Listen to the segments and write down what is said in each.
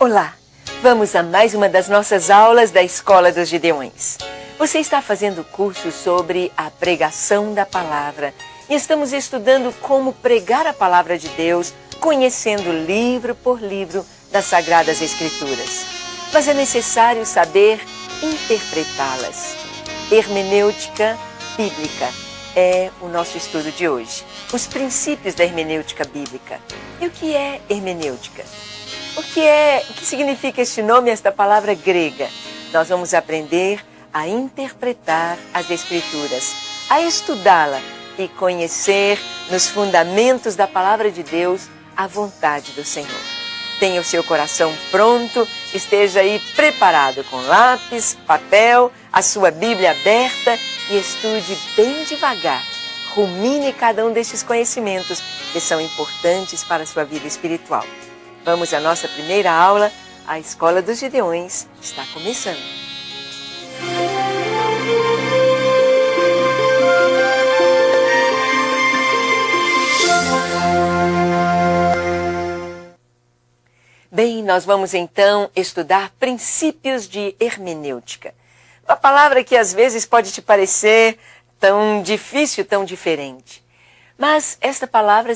Olá, vamos a mais uma das nossas aulas da Escola dos Gideões. Você está fazendo curso sobre a pregação da palavra e estamos estudando como pregar a palavra de Deus, conhecendo livro por livro das Sagradas Escrituras. Mas é necessário saber interpretá-las. Hermenêutica bíblica é o nosso estudo de hoje. Os princípios da hermenêutica bíblica. E o que é hermenêutica? O que significa este nome, esta palavra grega? Nós vamos aprender a interpretar as Escrituras, a estudá-la e conhecer nos fundamentos da palavra de Deus a vontade do Senhor. Tenha o seu coração pronto, esteja aí preparado com lápis, papel, a sua Bíblia aberta e estude bem devagar. Rumine cada um destes conhecimentos que são importantes para a sua vida espiritual. Vamos à nossa primeira aula. A Escola dos Gideões está começando. Bem, nós vamos então estudar princípios de hermenêutica. Uma palavra que às vezes pode te parecer tão difícil, tão diferente. Mas esta palavra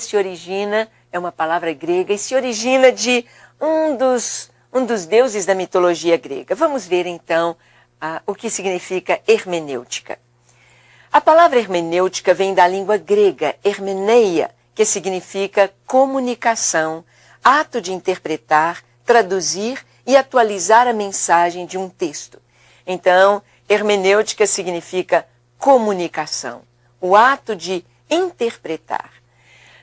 é uma palavra grega e se origina de um dos deuses da mitologia grega. Vamos ver então o que significa hermenêutica. A palavra hermenêutica vem da língua grega, hermeneia, que significa comunicação, ato de interpretar, traduzir e atualizar a mensagem de um texto. Então, hermenêutica significa comunicação, o ato de interpretar.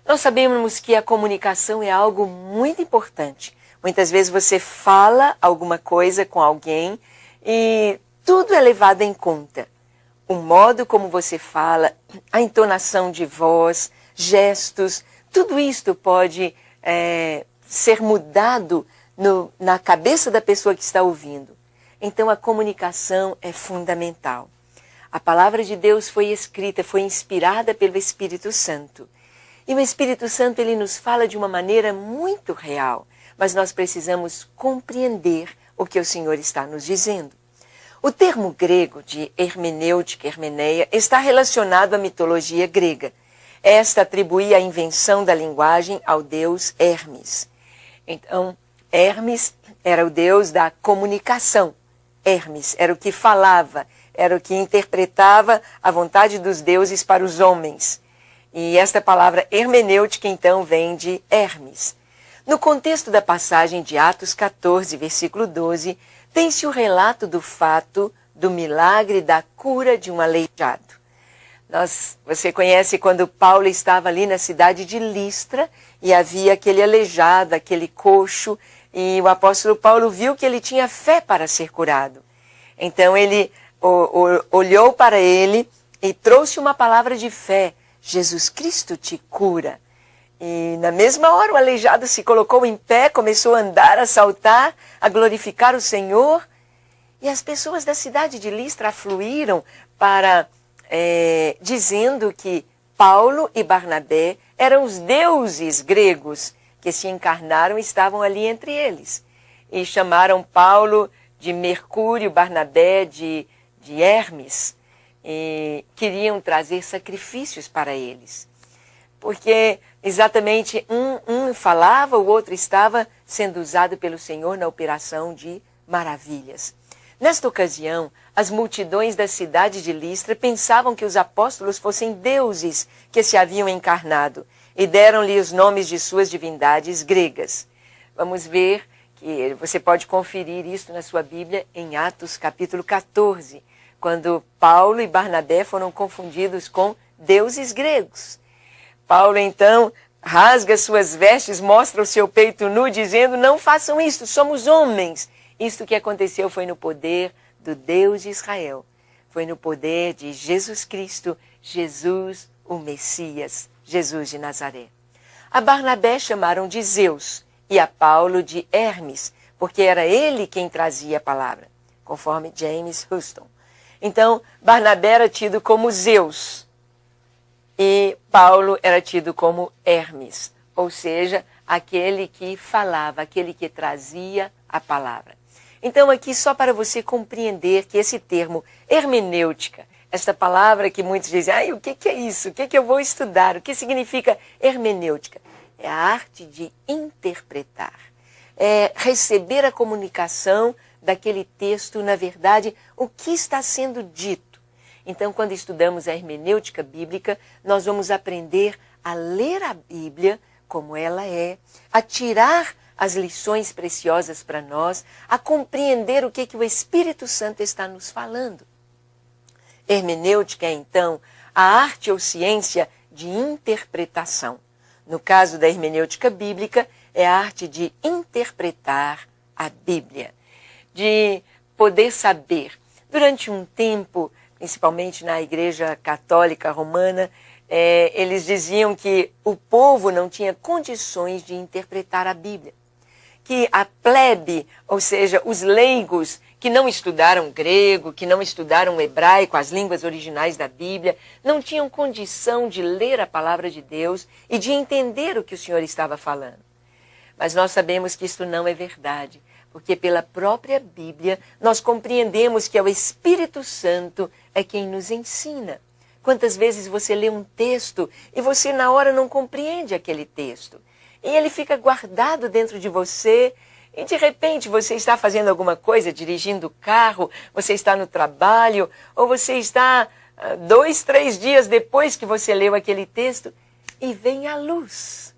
Nós sabemos que a comunicação é algo muito importante. Muitas vezes você fala alguma coisa com alguém e tudo é levado em conta. O modo como você fala, a entonação de voz, gestos, tudo isto pode ser mudado na cabeça da pessoa que está ouvindo. Então a comunicação é fundamental. A palavra de Deus foi escrita, foi inspirada pelo Espírito Santo. E o Espírito Santo ele nos fala de uma maneira muito real, mas nós precisamos compreender o que o Senhor está nos dizendo. O termo grego de hermenêutica, hermeneia, está relacionado à mitologia grega. Esta atribuía a invenção da linguagem ao deus Hermes. Então, Hermes era o deus da comunicação. Hermes era o que falava, era o que interpretava a vontade dos deuses para os homens. E esta palavra hermenêutica, então, vem de Hermes. No contexto da passagem de Atos 14, versículo 12, tem-se o relato do fato do milagre da cura de um aleijado. Você conhece quando Paulo estava ali na cidade de Listra e havia aquele aleijado, aquele coxo, e o apóstolo Paulo viu que ele tinha fé para ser curado. Então ele olhou para ele e trouxe uma palavra de fé. Jesus Cristo te cura. E na mesma hora o aleijado se colocou em pé, começou a andar, a saltar, a glorificar o Senhor. E as pessoas da cidade de Listra afluíram para dizendo que Paulo e Barnabé eram os deuses gregos que se encarnaram e estavam ali entre eles. E chamaram Paulo de Mercúrio, Barnabé de Hermes. E queriam trazer sacrifícios para eles. Porque exatamente um falava, o outro estava sendo usado pelo Senhor na operação de maravilhas. Nesta ocasião, as multidões da cidade de Listra pensavam que os apóstolos fossem deuses que se haviam encarnado e deram-lhe os nomes de suas divindades gregas. Vamos ver que você pode conferir isso na sua Bíblia em Atos capítulo 14, quando Paulo e Barnabé foram confundidos com deuses gregos. Paulo, então, rasga suas vestes, mostra o seu peito nu, dizendo, não façam isto, somos homens. Isto que aconteceu foi no poder do Deus de Israel. Foi no poder de Jesus Cristo, Jesus, o Messias, Jesus de Nazaré. A Barnabé chamaram de Zeus e a Paulo de Hermes, porque era ele quem trazia a palavra, conforme James Houston. Então, Barnabé era tido como Zeus e Paulo era tido como Hermes, ou seja, aquele que falava, aquele que trazia a palavra. Então aqui só para você compreender que esse termo hermenêutica, esta palavra que muitos dizem, ai, o que é isso? O que eu vou estudar? O que significa hermenêutica? É a arte de interpretar. É receber a comunicação daquele texto, na verdade, o que está sendo dito. Então, quando estudamos a hermenêutica bíblica, nós vamos aprender a ler a Bíblia como ela é, a tirar as lições preciosas para nós, a compreender o que o Espírito Santo está nos falando. Hermenêutica é, então, a arte ou ciência de interpretação. No caso da hermenêutica bíblica, é a arte de interpretar a Bíblia, de poder saber. Durante um tempo, principalmente na Igreja Católica Romana, eles diziam que o povo não tinha condições de interpretar a Bíblia. Que a plebe, ou seja, os leigos que não estudaram grego, que não estudaram hebraico, as línguas originais da Bíblia, não tinham condição de ler a palavra de Deus e de entender o que o Senhor estava falando. Mas nós sabemos que isto não é verdade, porque pela própria Bíblia nós compreendemos que é o Espírito Santo é quem nos ensina. Quantas vezes você lê um texto e você na hora não compreende aquele texto? E ele fica guardado dentro de você e de repente você está fazendo alguma coisa, dirigindo o carro, você está no trabalho, ou você está 2, 3 dias depois que você leu aquele texto e vem a luz.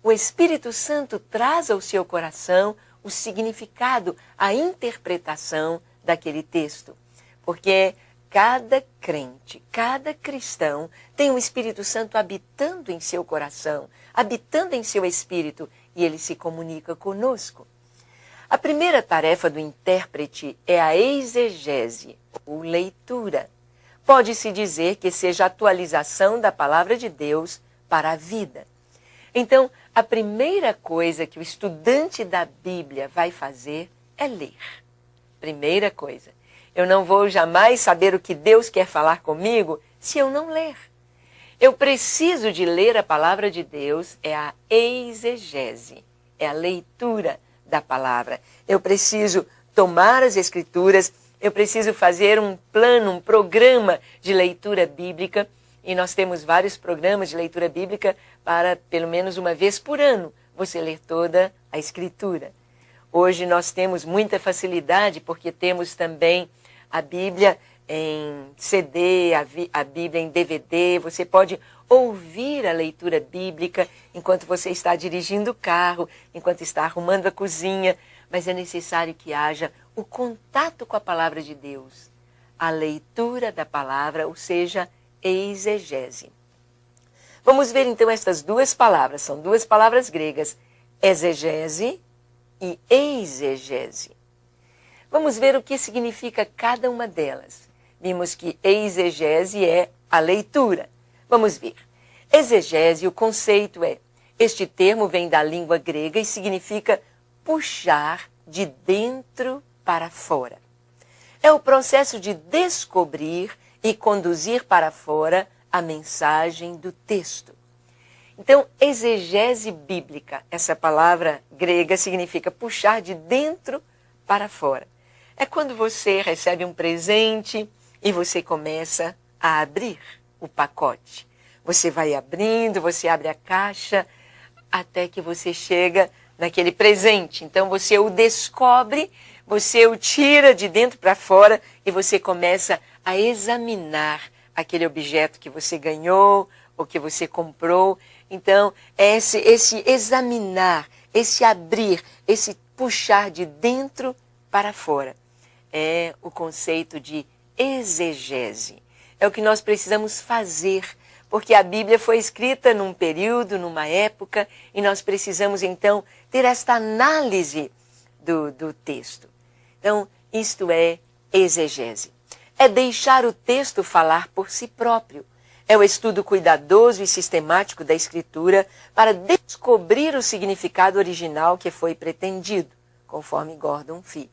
O Espírito Santo traz ao seu coração o significado, a interpretação daquele texto. Porque cada crente, cada cristão tem um Espírito Santo habitando em seu coração, habitando em seu espírito, e ele se comunica conosco. A primeira tarefa do intérprete é a exegese, ou leitura. Pode-se dizer que seja a atualização da palavra de Deus para a vida. Então, a primeira coisa que o estudante da Bíblia vai fazer é ler. Primeira coisa. Eu não vou jamais saber o que Deus quer falar comigo se eu não ler. Eu preciso de ler a palavra de Deus, é a exegese, é a leitura da palavra. Eu preciso tomar as Escrituras, eu preciso fazer um plano, um programa de leitura bíblica, e nós temos vários programas de leitura bíblica para, pelo menos uma vez por ano, você ler toda a Escritura. Hoje nós temos muita facilidade, porque temos também a Bíblia em CD, a Bíblia em DVD, você pode ouvir a leitura bíblica enquanto você está dirigindo o carro, enquanto está arrumando a cozinha, mas é necessário que haja o contato com a palavra de Deus, a leitura da palavra, ou seja, exegese. Vamos ver então estas duas palavras, são duas palavras gregas, exegese e exegese. Vamos ver o que significa cada uma delas. Vimos que exegese é a leitura. Vamos ver. Exegese, o conceito é, este termo vem da língua grega e significa puxar de dentro para fora. É o processo de descobrir e conduzir para fora a mensagem do texto. Então, exegese bíblica, essa palavra grega significa puxar de dentro para fora. É quando você recebe um presente e você começa a abrir o pacote. Você vai abrindo, você abre a caixa, até que você chega naquele presente. Então você o descobre, você o tira de dentro para fora e você começa a examinar aquele objeto que você ganhou ou que você comprou. Então, esse examinar, esse abrir, esse puxar de dentro para fora é o conceito de exegese. É o que nós precisamos fazer, porque a Bíblia foi escrita num período, numa época, e nós precisamos então ter esta análise do texto. Então, isto é exegese. É deixar o texto falar por si próprio. É o estudo cuidadoso e sistemático da Escritura para descobrir o significado original que foi pretendido, conforme Gordon Fee.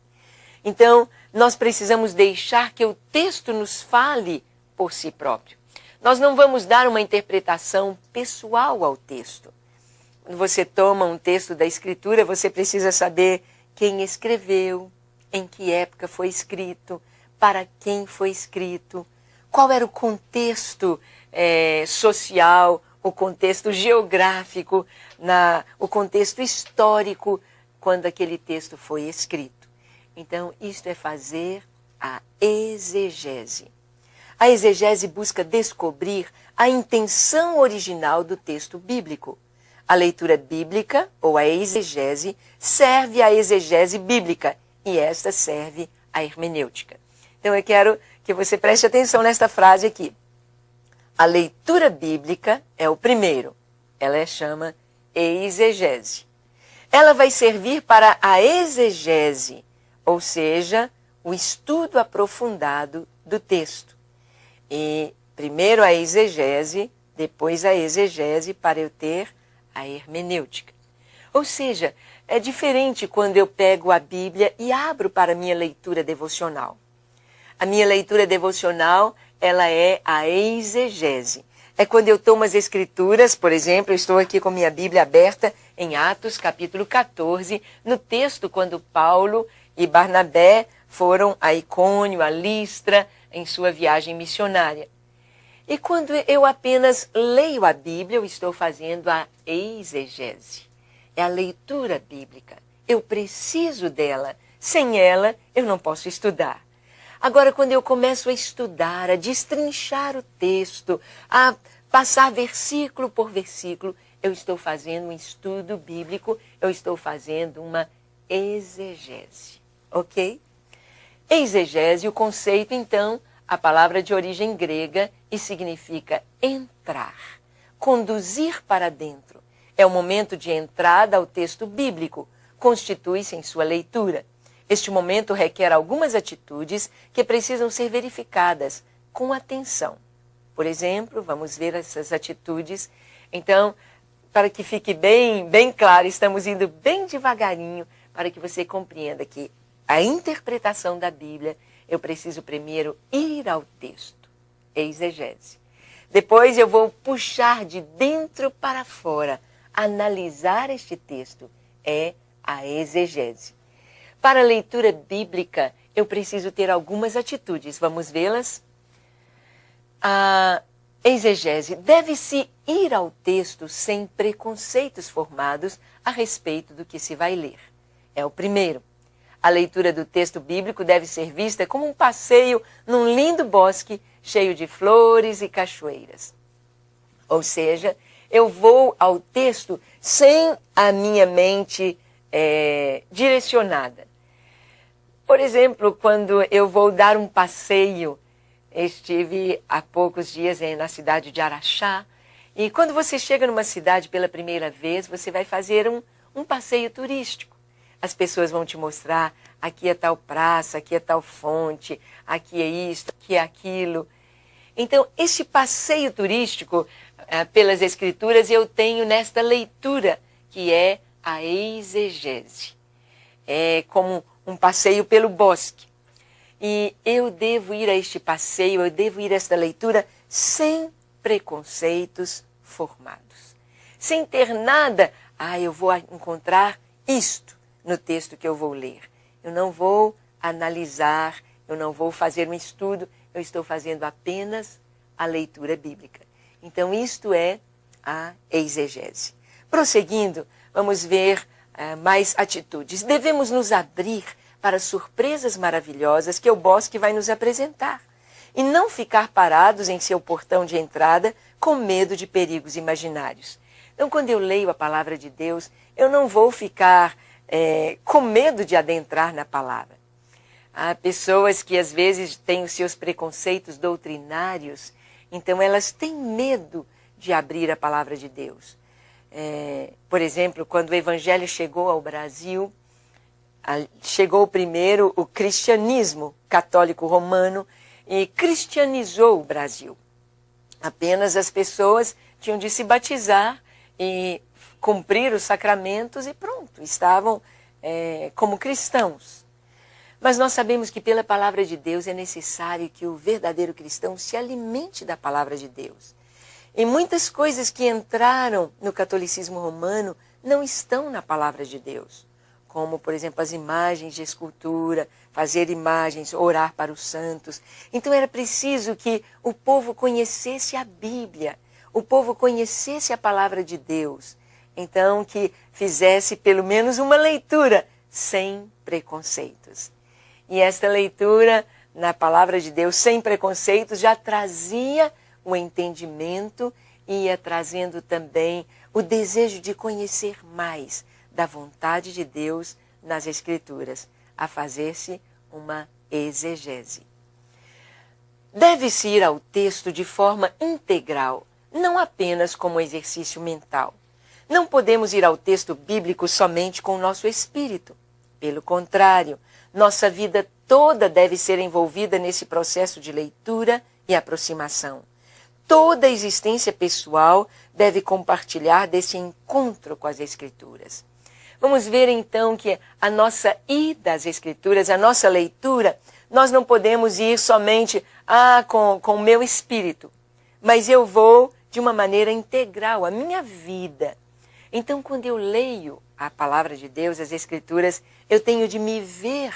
Então, nós precisamos deixar que o texto nos fale por si próprio. Nós não vamos dar uma interpretação pessoal ao texto. Quando você toma um texto da Escritura, você precisa saber quem escreveu, em que época foi escrito, para quem foi escrito, qual era o contexto social, o contexto geográfico, o contexto histórico, quando aquele texto foi escrito. Então, isto é fazer a exegese. A exegese busca descobrir a intenção original do texto bíblico. A leitura bíblica, ou a exegese, serve à exegese bíblica, e esta serve à hermenêutica. Então, eu quero que você preste atenção nesta frase aqui. A leitura bíblica é o primeiro. Ela chama exegese. Ela vai servir para a exegese, ou seja, o estudo aprofundado do texto. E primeiro a exegese, depois a exegese para eu ter a hermenêutica. Ou seja, é diferente quando eu pego a Bíblia e abro para a minha leitura devocional. A minha leitura devocional, ela é a exegese. É quando eu tomo as escrituras, por exemplo, eu estou aqui com minha Bíblia aberta em Atos, capítulo 14, no texto quando Paulo e Barnabé foram a Icônio, a Listra, em sua viagem missionária. E quando eu apenas leio a Bíblia, eu estou fazendo a exegese. É a leitura bíblica. Eu preciso dela. Sem ela, eu não posso estudar. Agora, quando eu começo a estudar, a destrinchar o texto, a passar versículo por versículo, eu estou fazendo um estudo bíblico, eu estou fazendo uma exegese. Ok? Exegese, o conceito, então, a palavra de origem grega e significa entrar, conduzir para dentro. É o momento de entrada ao texto bíblico, constitui-se em sua leitura. Este momento requer algumas atitudes que precisam ser verificadas com atenção. Por exemplo, vamos ver essas atitudes. Então, para que fique bem claro, estamos indo bem devagarinho para que você compreenda que a interpretação da Bíblia, eu preciso primeiro ir ao texto, exegese. Depois eu vou puxar de dentro para fora, analisar este texto, é a exegese. Para a leitura bíblica, eu preciso ter algumas atitudes. Vamos vê-las? A exegese deve-se ir ao texto sem preconceitos formados a respeito do que se vai ler. É o primeiro. A leitura do texto bíblico deve ser vista como um passeio num lindo bosque cheio de flores e cachoeiras. Ou seja, eu vou ao texto sem a minha mente direcionada. Por exemplo, quando eu vou dar um passeio, estive há poucos dias na cidade de Araxá, e quando você chega numa cidade pela primeira vez, você vai fazer um passeio turístico. As pessoas vão te mostrar, aqui é tal praça, aqui é tal fonte, aqui é isto, aqui é aquilo. Então, esse passeio turístico pelas Escrituras eu tenho nesta leitura, que é a exegese. É como um passeio pelo bosque. E eu devo ir a este passeio, eu devo ir a esta leitura sem preconceitos formados. Sem ter nada, eu vou encontrar isto no texto que eu vou ler. Eu não vou analisar, eu não vou fazer um estudo, eu estou fazendo apenas a leitura bíblica. Então, isto é a exegese. Prosseguindo, vamos ver mais atitudes. Devemos nos abrir para surpresas maravilhosas que o bosque vai nos apresentar e não ficar parados em seu portão de entrada com medo de perigos imaginários. Então, quando eu leio a palavra de Deus, eu não vou ficar com medo de adentrar na palavra. Há pessoas que às vezes têm os seus preconceitos doutrinários, então elas têm medo de abrir a palavra de Deus. Por exemplo, quando o Evangelho chegou ao Brasil, chegou primeiro o cristianismo católico romano e cristianizou o Brasil. Apenas as pessoas tinham de se batizar e cumprir os sacramentos e pronto, estavam como cristãos. Mas nós sabemos que pela palavra de Deus é necessário que o verdadeiro cristão se alimente da palavra de Deus. E muitas coisas que entraram no catolicismo romano não estão na palavra de Deus. como, por exemplo, as imagens de escultura, fazer imagens, orar para os santos. Então era preciso que o povo conhecesse a Bíblia, o povo conhecesse a palavra de Deus. Então que fizesse pelo menos uma leitura sem preconceitos. E esta leitura na palavra de Deus sem preconceitos já trazia o entendimento e ia trazendo também o desejo de conhecer mais da vontade de Deus nas Escrituras, a fazer-se uma exegese. Deve-se ir ao texto de forma integral, não apenas como exercício mental. Não podemos ir ao texto bíblico somente com o nosso espírito. Pelo contrário, nossa vida toda deve ser envolvida nesse processo de leitura e aproximação. Toda a existência pessoal deve compartilhar desse encontro com as Escrituras. Vamos ver então que a nossa ida às Escrituras, a nossa leitura, nós não podemos ir somente com o meu espírito, mas eu vou de uma maneira integral, a minha vida. Então, quando eu leio a palavra de Deus, as Escrituras, eu tenho de me ver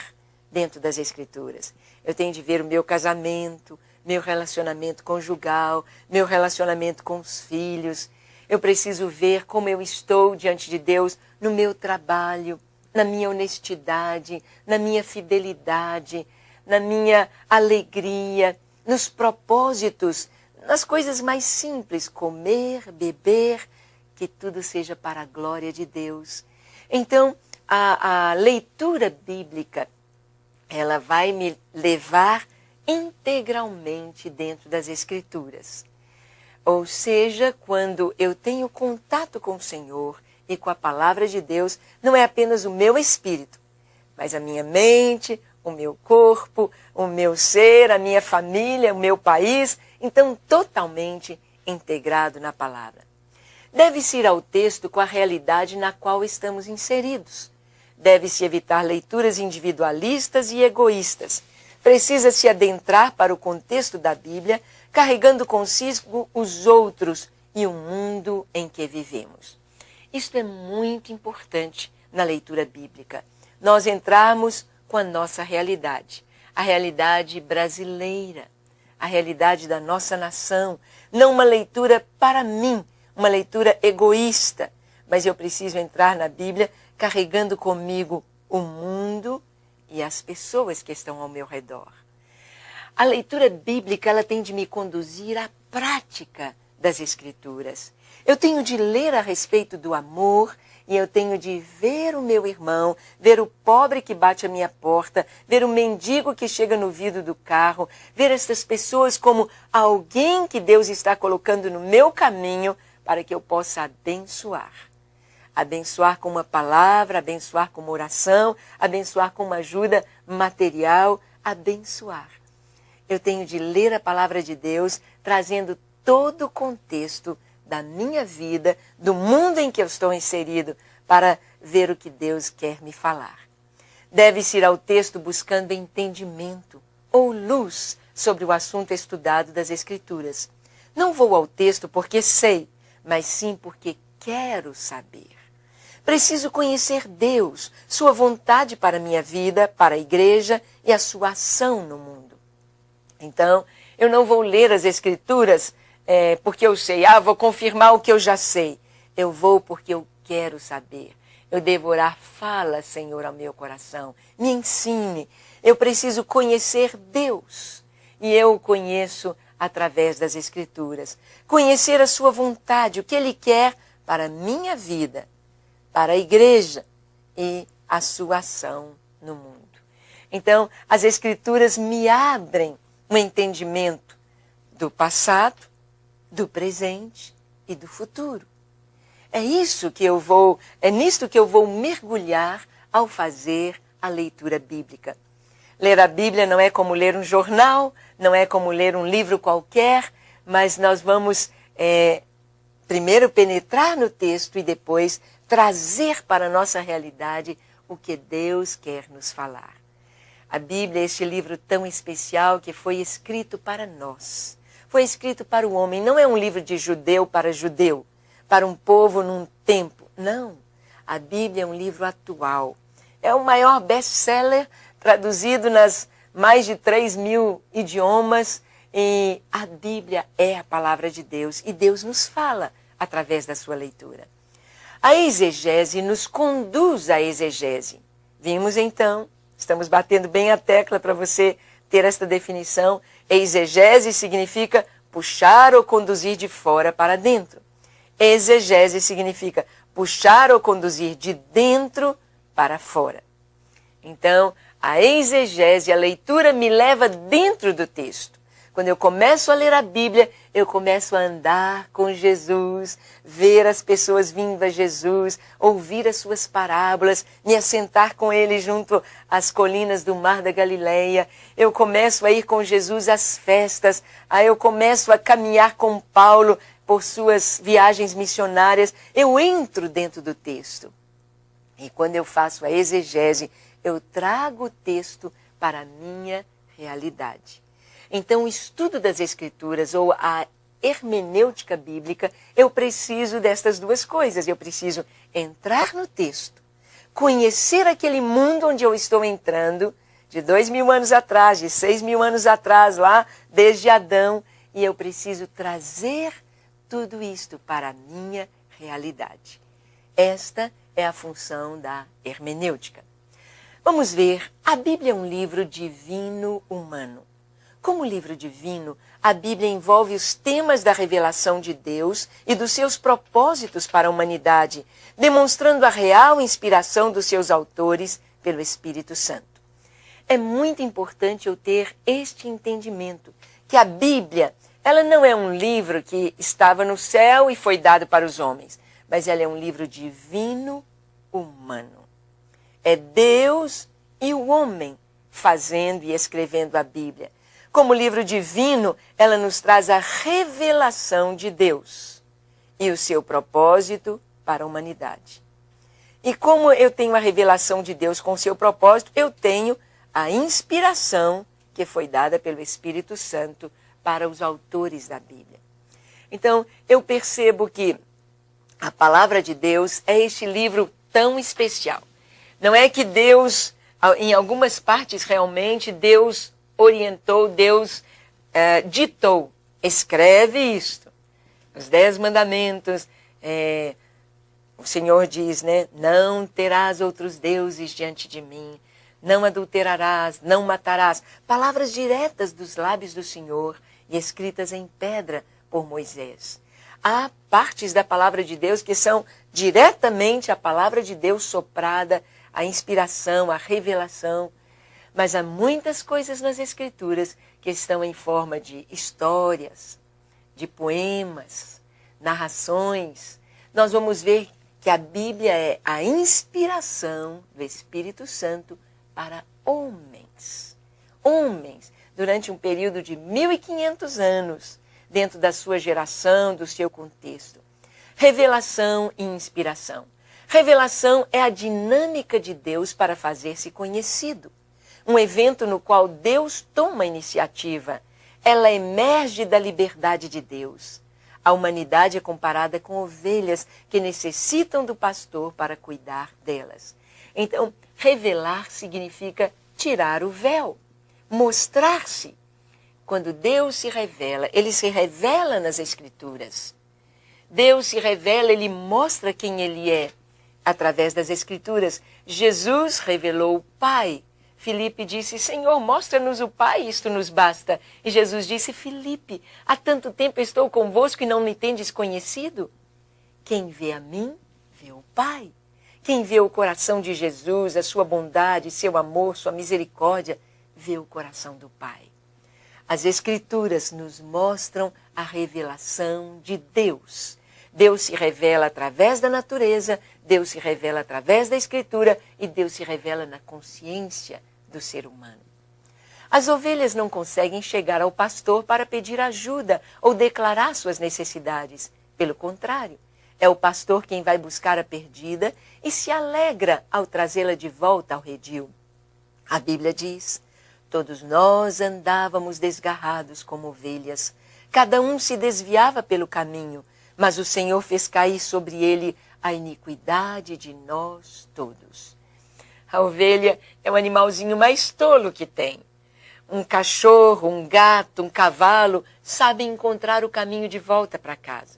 dentro das Escrituras. Eu tenho de ver o meu casamento, meu relacionamento conjugal, meu relacionamento com os filhos. Eu preciso ver como eu estou diante de Deus no meu trabalho, na minha honestidade, na minha fidelidade, na minha alegria, nos propósitos, nas coisas mais simples, comer, beber, que tudo seja para a glória de Deus. Então, a leitura bíblica, ela vai me levar integralmente dentro das Escrituras. Ou seja, quando eu tenho contato com o Senhor e com a palavra de Deus, não é apenas o meu espírito, mas a minha mente, o meu corpo, o meu ser, a minha família, o meu país, então totalmente integrado na palavra. Deve-se ir ao texto com a realidade na qual estamos inseridos. Deve-se evitar leituras individualistas e egoístas. Precisa-se adentrar para o contexto da Bíblia, carregando consigo os outros e o mundo em que vivemos. Isto é muito importante na leitura bíblica. Nós entrarmos com a nossa realidade, a realidade brasileira, a realidade da nossa nação, não uma leitura para mim, uma leitura egoísta, mas eu preciso entrar na Bíblia carregando comigo o mundo e as pessoas que estão ao meu redor. A leitura bíblica, ela tem de me conduzir à prática das Escrituras. Eu tenho de ler a respeito do amor e eu tenho de ver o meu irmão, ver o pobre que bate à minha porta, ver o mendigo que chega no vidro do carro, ver essas pessoas como alguém que Deus está colocando no meu caminho para que eu possa abençoar. Abençoar com uma palavra, abençoar com uma oração, abençoar com uma ajuda material, abençoar. Eu tenho de ler a palavra de Deus, trazendo todo o contexto da minha vida, do mundo em que eu estou inserido, para ver o que Deus quer me falar. Deve-se ir ao texto buscando entendimento ou luz sobre o assunto estudado das Escrituras. Não vou ao texto porque sei, mas sim porque quero saber. Preciso conhecer Deus, sua vontade para a minha vida, para a igreja e a sua ação no mundo. Então, eu não vou ler as Escrituras porque eu sei, vou confirmar o que eu já sei. Eu vou porque eu quero saber. Eu devo orar, fala, Senhor, ao meu coração. Me ensine. Eu preciso conhecer Deus. E eu o conheço através das Escrituras. Conhecer a sua vontade, o que Ele quer para a minha vida, para a igreja e a sua ação no mundo. Então, as Escrituras me abrem um entendimento do passado, do presente e do futuro. É nisto que eu vou mergulhar ao fazer a leitura bíblica. Ler a Bíblia não é como ler um jornal, não é como ler um livro qualquer, mas nós vamos primeiro penetrar no texto e depois trazer para a nossa realidade o que Deus quer nos falar. A Bíblia é este livro tão especial que foi escrito para nós. Foi escrito para o homem. Não é um livro de judeu, para um povo num tempo. Não. A Bíblia é um livro atual. é o maior best-seller, traduzido nas mais de 3.000 idiomas. E a Bíblia é a palavra de Deus e Deus nos fala através da sua leitura. A exegese nos conduz à exegese. Vimos então, estamos batendo bem a tecla para você ter esta definição. Exegese significa puxar ou conduzir de fora para dentro. Exegese significa puxar ou conduzir de dentro para fora. Então, a exegese, a leitura, me leva dentro do texto. Quando eu começo a ler a Bíblia, eu começo a andar com Jesus, ver as pessoas vindo a Jesus, ouvir as suas parábolas, me assentar com ele junto às colinas do Mar da Galileia. Eu começo a ir com Jesus às festas, aí eu começo a caminhar com Paulo por suas viagens missionárias. Eu entro dentro do texto. E quando eu faço a exegese, eu trago o texto para a minha realidade. Então, o estudo das Escrituras ou a hermenêutica bíblica, eu preciso destas duas coisas. Eu preciso entrar no texto, conhecer aquele mundo onde eu estou entrando, de 2.000 anos atrás, de 6.000 anos atrás, lá desde Adão, e eu preciso trazer tudo isto para a minha realidade. Esta é a função da hermenêutica. Vamos ver, a Bíblia é um livro divino humano. Como livro divino, a Bíblia envolve os temas da revelação de Deus e dos seus propósitos para a humanidade, demonstrando a real inspiração dos seus autores pelo Espírito Santo. É muito importante eu ter este entendimento, que a Bíblia, ela não é um livro que estava no céu e foi dado para os homens, mas ela é um livro divino humano. É Deus e o homem fazendo e escrevendo a Bíblia. Como livro divino, ela nos traz a revelação de Deus e o seu propósito para a humanidade. E como eu tenho a revelação de Deus com o seu propósito, eu tenho a inspiração que foi dada pelo Espírito Santo para os autores da Bíblia. Então, eu percebo que a palavra de Deus é este livro tão especial. Não é que Deus, em algumas partes realmente, Deus orientou, Deus ditou, escreve isto. Os 10 mandamentos, o Senhor diz, né? Não terás outros deuses diante de mim, não adulterarás, não matarás. Palavras diretas dos lábios do Senhor e escritas em pedra por Moisés. Há partes da palavra de Deus que são diretamente a palavra de Deus soprada, a inspiração, a revelação. Mas há muitas coisas nas Escrituras que estão em forma de histórias, de poemas, narrações. Nós vamos ver que a Bíblia é a inspiração do Espírito Santo para homens. Homens, durante um período de 1.500 anos, dentro da sua geração, do seu contexto. Revelação e inspiração. Revelação é a dinâmica de Deus para fazer-se conhecido. Um evento no qual Deus toma a iniciativa. Ela emerge da liberdade de Deus. A humanidade é comparada com ovelhas que necessitam do pastor para cuidar delas. Então, revelar significa tirar o véu, mostrar-se. Quando Deus se revela, ele se revela nas Escrituras. Deus se revela, ele mostra quem ele é através das Escrituras. Jesus revelou o Pai. Filipe disse, Senhor, mostra-nos o Pai, isto nos basta. E Jesus disse, Filipe, há tanto tempo estou convosco e não me tendes conhecido? Quem vê a mim, vê o Pai. Quem vê o coração de Jesus, a sua bondade, seu amor, sua misericórdia, vê o coração do Pai. As Escrituras nos mostram a revelação de Deus. Deus se revela através da natureza, Deus se revela através da Escritura e Deus se revela na consciência do ser humano. As ovelhas não conseguem chegar ao pastor para pedir ajuda ou declarar suas necessidades. Pelo contrário, é o pastor quem vai buscar a perdida e se alegra ao trazê-la de volta ao redil. A Bíblia diz, todos nós andávamos desgarrados como ovelhas, cada um se desviava pelo caminho, mas o Senhor fez cair sobre ele a iniquidade de nós todos. A ovelha é o animalzinho mais tolo que tem. Um cachorro, um gato, um cavalo sabem encontrar o caminho de volta para casa.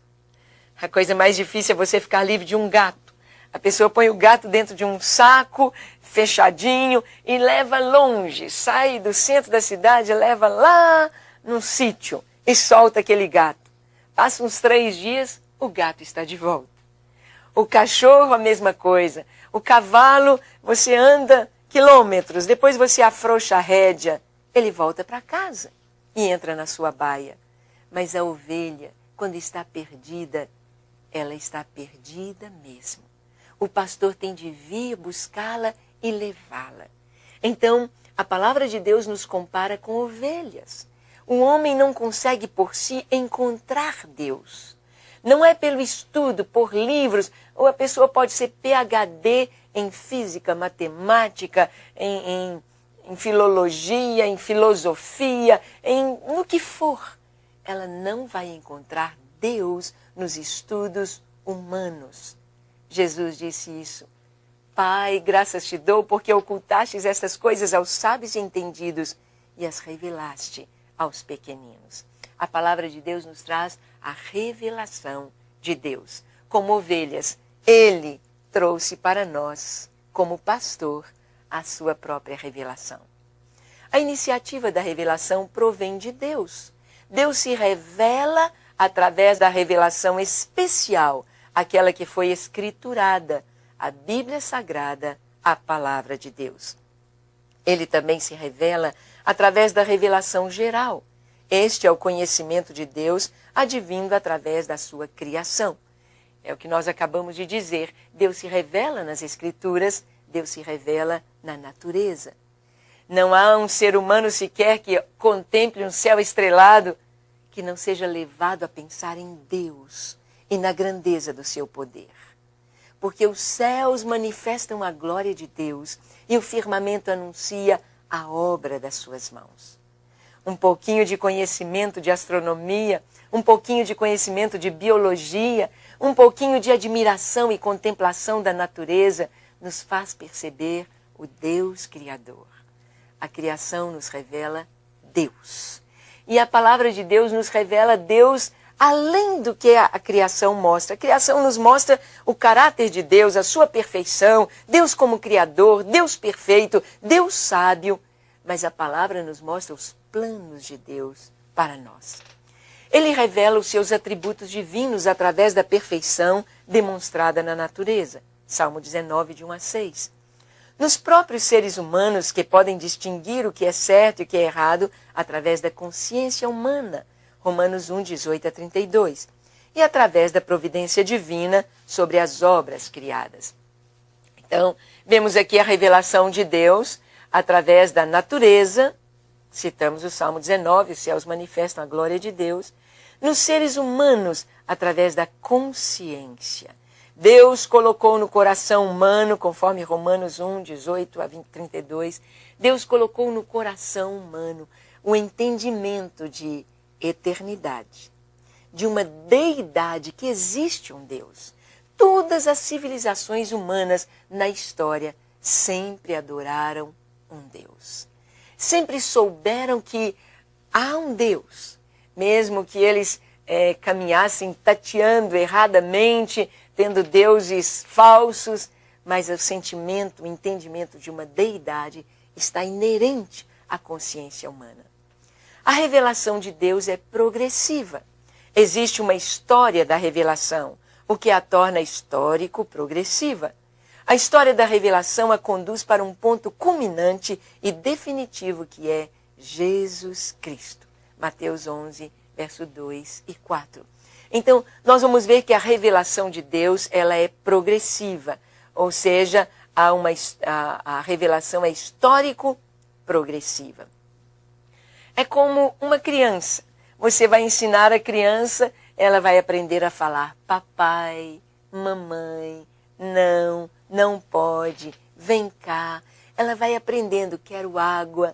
A coisa mais difícil é você ficar livre de um gato. A pessoa põe o gato dentro de um saco, fechadinho, e leva longe. Sai do centro da cidade, leva lá num sítio e solta aquele gato. Passa uns 3 dias, o gato está de volta. O cachorro, a mesma coisa. O cavalo, você anda quilômetros, depois você afrouxa a rédea, ele volta para casa e entra na sua baia. Mas a ovelha, quando está perdida, ela está perdida mesmo. O pastor tem de vir buscá-la e levá-la. Então, a palavra de Deus nos compara com ovelhas. O homem não consegue por si encontrar Deus. Não é pelo estudo, por livros, ou a pessoa pode ser PhD em física, matemática, em filologia, em filosofia, no que for. Ela não vai encontrar Deus nos estudos humanos. Jesus disse isso. Pai, graças te dou porque ocultastes estas coisas aos sábios e entendidos e as revelaste aos pequeninos. A palavra de Deus nos traz a revelação de Deus. Como ovelhas, Ele trouxe para nós, como pastor, a sua própria revelação. A iniciativa da revelação provém de Deus. Deus se revela através da revelação especial, aquela que foi escriturada, a Bíblia Sagrada, a Palavra de Deus. Ele também se revela através da revelação geral. Este é o conhecimento de Deus advindo através da sua criação. É o que nós acabamos de dizer. Deus se revela nas Escrituras, Deus se revela na natureza. Não há um ser humano sequer que contemple um céu estrelado que não seja levado a pensar em Deus e na grandeza do seu poder. Porque os céus manifestam a glória de Deus e o firmamento anuncia a obra das suas mãos. Um pouquinho de conhecimento de astronomia, um pouquinho de conhecimento de biologia, um pouquinho de admiração e contemplação da natureza nos faz perceber o Deus Criador. A criação nos revela Deus. E a palavra de Deus nos revela Deus além do que a criação mostra. A criação nos mostra o caráter de Deus, a sua perfeição, Deus como Criador, Deus perfeito, Deus sábio. Mas a palavra nos mostra os planos de Deus para nós. Ele revela os seus atributos divinos através da perfeição demonstrada na natureza. Salmo 19, de 1 a 6. Nos próprios seres humanos que podem distinguir o que é certo e o que é errado através da consciência humana. Romanos 1, 18 a 32. E através da providência divina sobre as obras criadas. Então, vemos aqui a revelação de Deus através da natureza. Citamos o Salmo 19, os céus manifestam a glória de Deus. Nos seres humanos, através da consciência. Deus colocou no coração humano, conforme Romanos 1, 18 a 32, Deus colocou no coração humano o entendimento de eternidade, de uma deidade, que existe um Deus. Todas as civilizações humanas na história sempre adoraram um Deus. Sempre souberam que há um Deus, mesmo que eles caminhassem tateando erradamente, tendo deuses falsos, mas o sentimento, o entendimento de uma deidade está inerente à consciência humana. A revelação de Deus é progressiva. Existe uma história da revelação, o que a torna histórico-progressiva. A história da revelação a conduz para um ponto culminante e definitivo que é Jesus Cristo. Mateus 11, verso 2 e 4. Então, nós vamos ver que a revelação de Deus, ela é progressiva, ou seja, a revelação é histórico-progressiva. É como uma criança. Você vai ensinar a criança, ela vai aprender a falar papai, mamãe, não pode, vem cá. Ela vai aprendendo, quero água.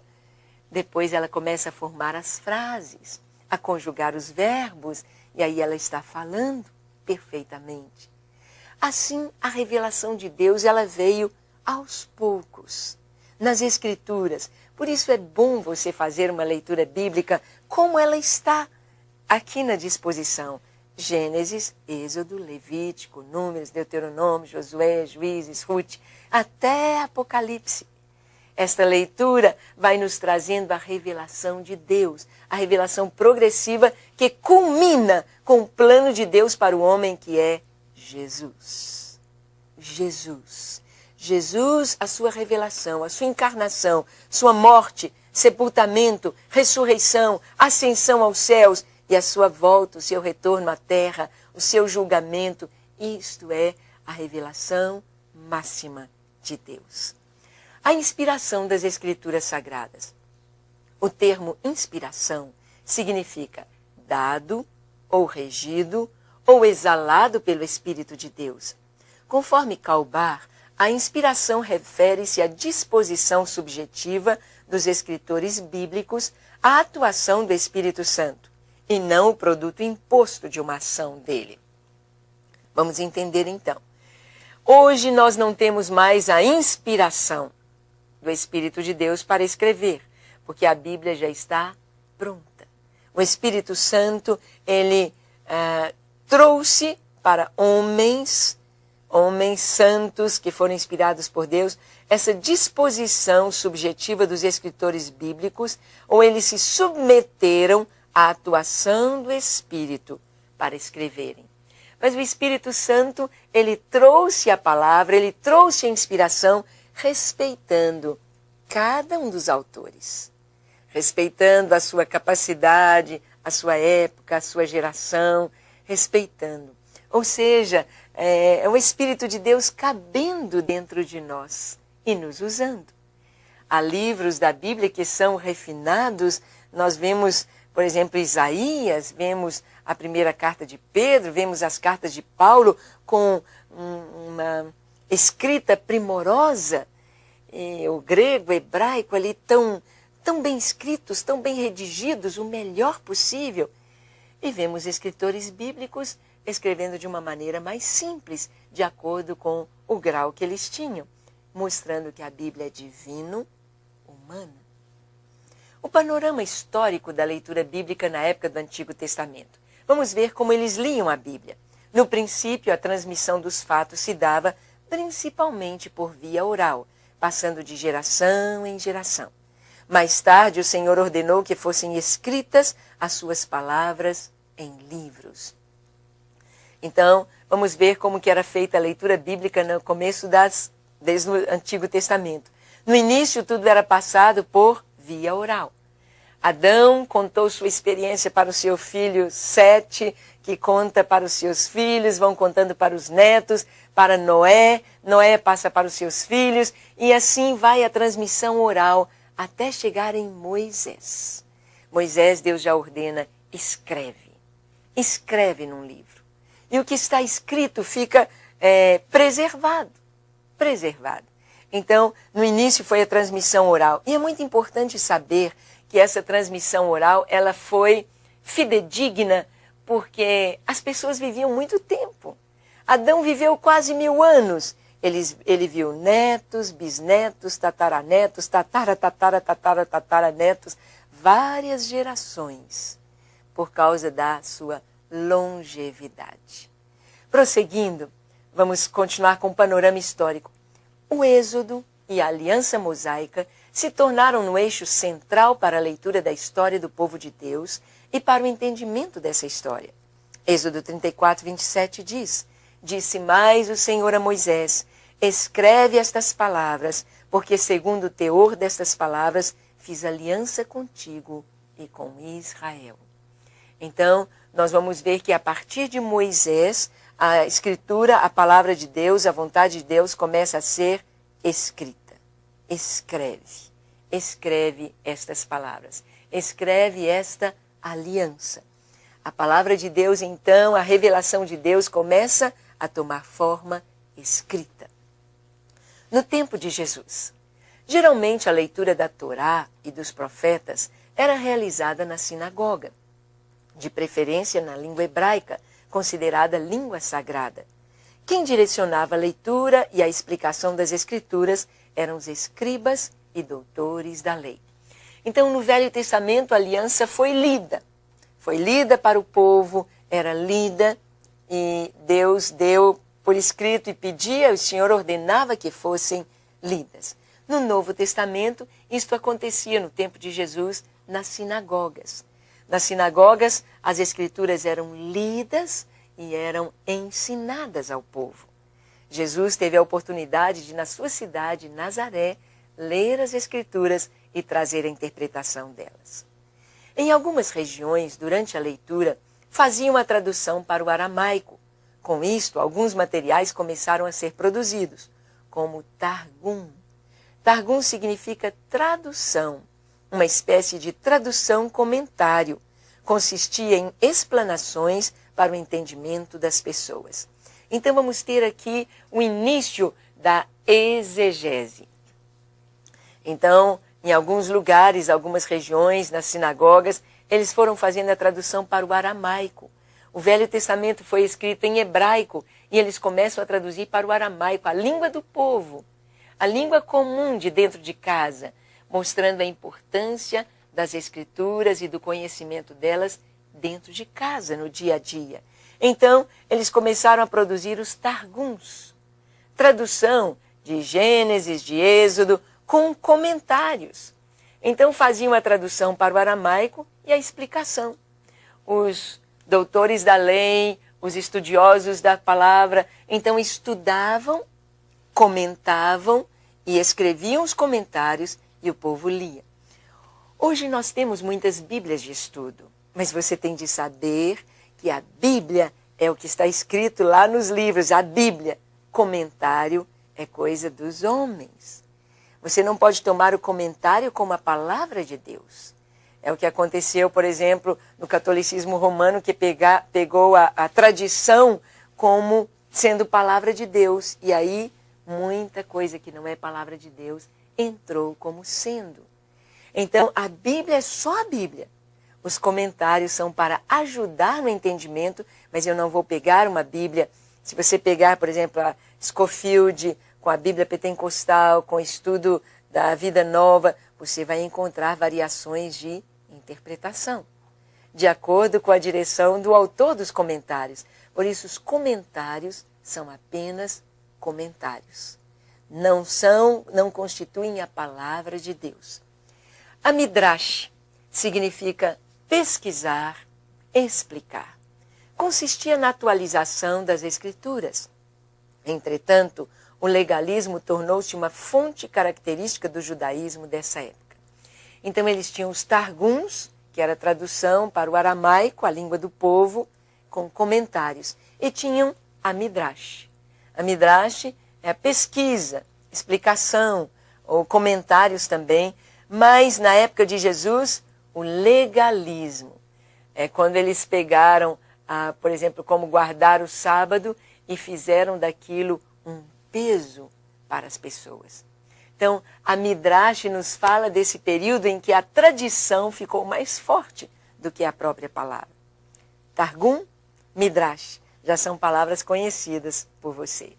Depois ela começa a formar as frases, a conjugar os verbos, e aí ela está falando perfeitamente. Assim, a revelação de Deus, ela veio aos poucos, nas Escrituras. Por isso é bom você fazer uma leitura bíblica como ela está aqui na disposição. Gênesis, Êxodo, Levítico, Números, Deuteronômio, Josué, Juízes, Ruth, até Apocalipse. Esta leitura vai nos trazendo a revelação de Deus, a revelação progressiva que culmina com o plano de Deus para o homem que é Jesus. Jesus. Jesus, a sua revelação, a sua encarnação, sua morte, sepultamento, ressurreição, ascensão aos céus e a sua volta, o seu retorno à terra, o seu julgamento. Isto é a revelação máxima de Deus. A inspiração das Escrituras Sagradas. O termo inspiração significa dado, ou regido, ou exalado pelo Espírito de Deus. Conforme Calbar, a inspiração refere-se à disposição subjetiva dos escritores bíblicos à atuação do Espírito Santo, e não o produto imposto de uma ação dele. Vamos entender então. Hoje nós não temos mais a inspiração do Espírito de Deus para escrever, porque a Bíblia já está pronta. O Espírito Santo, ele trouxe para homens santos que foram inspirados por Deus, essa disposição subjetiva dos escritores bíblicos, ou eles se submeteram à atuação do Espírito para escreverem. Mas o Espírito Santo, ele trouxe a palavra, ele trouxe a inspiração, respeitando cada um dos autores, respeitando a sua capacidade, a sua época, a sua geração, respeitando. Ou seja, é o Espírito de Deus cabendo dentro de nós e nos usando. Há livros da Bíblia que são refinados, nós vemos, por exemplo, Isaías, vemos a primeira carta de Pedro, vemos as cartas de Paulo com uma escrita primorosa, e o grego, o hebraico ali tão bem escritos, tão bem redigidos, o melhor possível. E vemos escritores bíblicos escrevendo de uma maneira mais simples, de acordo com o grau que eles tinham, mostrando que a Bíblia é divino-humana. O panorama histórico da leitura bíblica na época do Antigo Testamento. Vamos ver como eles liam a Bíblia. No princípio, a transmissão dos fatos se dava principalmente por via oral, passando de geração em geração. Mais tarde, o Senhor ordenou que fossem escritas as suas palavras em livros. Então, vamos ver como que era feita a leitura bíblica no começo desde o Antigo Testamento. No início, tudo era passado por via oral. Adão contou sua experiência para o seu filho Sete, que conta para os seus filhos, vão contando para os netos, para Noé, Noé passa para os seus filhos, e assim vai a transmissão oral até chegar em Moisés. Moisés, Deus já ordena, escreve. Escreve num livro. E o que está escrito fica preservado. Então, no início foi a transmissão oral. E é muito importante saber que essa transmissão oral, ela foi fidedigna, porque as pessoas viviam muito tempo. Adão viveu quase 1000 anos. Ele viu netos, bisnetos, tataranetos, tataranetos, várias gerações, por causa da sua longevidade. Prosseguindo, vamos continuar com o panorama histórico. O Êxodo e a Aliança Mosaica se tornaram no eixo central para a leitura da história do povo de Deus e para o entendimento dessa história. Êxodo 34, 27 diz: Disse mais o Senhor a Moisés: Escreve estas palavras, porque segundo o teor destas palavras fiz aliança contigo e com Israel. Então, nós vamos ver que a partir de Moisés, a Escritura, a palavra de Deus, a vontade de Deus começa a ser escrita. Escreve estas palavras. Escreve esta aliança. A palavra de Deus, então, a revelação de Deus começa a tomar forma escrita. No tempo de Jesus, geralmente a leitura da Torá e dos profetas era realizada na sinagoga, de preferência na língua hebraica, considerada língua sagrada, Quem direcionava a leitura e a explicação das Escrituras eram os escribas e doutores da lei. Então, no Velho Testamento, a aliança foi lida. Foi lida para o povo, era lida, e Deus deu por escrito e pedia, o Senhor ordenava que fossem lidas. No Novo Testamento, isto acontecia no tempo de Jesus nas sinagogas. Nas sinagogas, as Escrituras eram lidas e eram ensinadas ao povo. Jesus teve a oportunidade de, na sua cidade, Nazaré, ler as Escrituras e trazer a interpretação delas. Em algumas regiões, durante a leitura, faziam a tradução para o aramaico. Com isto, alguns materiais começaram a ser produzidos, como Targum. Targum significa tradução, uma espécie de tradução-comentário. Consistia em explanações para o entendimento das pessoas. Então vamos ter aqui o início da exegese. Então, em alguns lugares, algumas regiões, nas sinagogas, eles foram fazendo a tradução para o aramaico. O Velho Testamento foi escrito em hebraico e eles começam a traduzir para o aramaico, a língua do povo, a língua comum de dentro de casa, mostrando a importância das Escrituras e do conhecimento delas dentro de casa, no dia a dia. Então, eles começaram a produzir os Targums, tradução de Gênesis, de Êxodo, com comentários. Então, faziam a tradução para o aramaico e a explicação. Os doutores da lei, os estudiosos da palavra, então estudavam, comentavam e escreviam os comentários e o povo lia. Hoje nós temos muitas Bíblias de estudo, mas você tem de saber que a Bíblia é o que está escrito lá nos livros. A Bíblia, comentário, é coisa dos homens. Você não pode tomar o comentário como a palavra de Deus. É o que aconteceu, por exemplo, no catolicismo romano, que pegou a tradição como sendo palavra de Deus. E aí, muita coisa que não é palavra de Deus entrou como sendo. Então, a Bíblia é só a Bíblia. Os comentários são para ajudar no entendimento, mas eu não vou pegar uma Bíblia. Se você pegar, por exemplo, a Scofield, com a Bíblia Pentecostal, com o estudo da Vida Nova, você vai encontrar variações de interpretação, de acordo com a direção do autor dos comentários. Por isso, os comentários são apenas comentários. Não constituem a palavra de Deus. A Midrash significa pesquisar, explicar. Consistia na atualização das Escrituras. Entretanto, o legalismo tornou-se uma fonte característica do judaísmo dessa época. Então eles tinham os Targums, que era a tradução para o aramaico, a língua do povo, com comentários. E tinham a Midrash. A Midrash é a pesquisa, explicação, ou comentários também, mas na época de Jesus, o legalismo. É quando eles pegaram, por exemplo, como guardar o sábado e fizeram daquilo um peso para as pessoas. Então, a Midrash nos fala desse período em que a tradição ficou mais forte do que a própria palavra. Targum, Midrash, já são palavras conhecidas por você.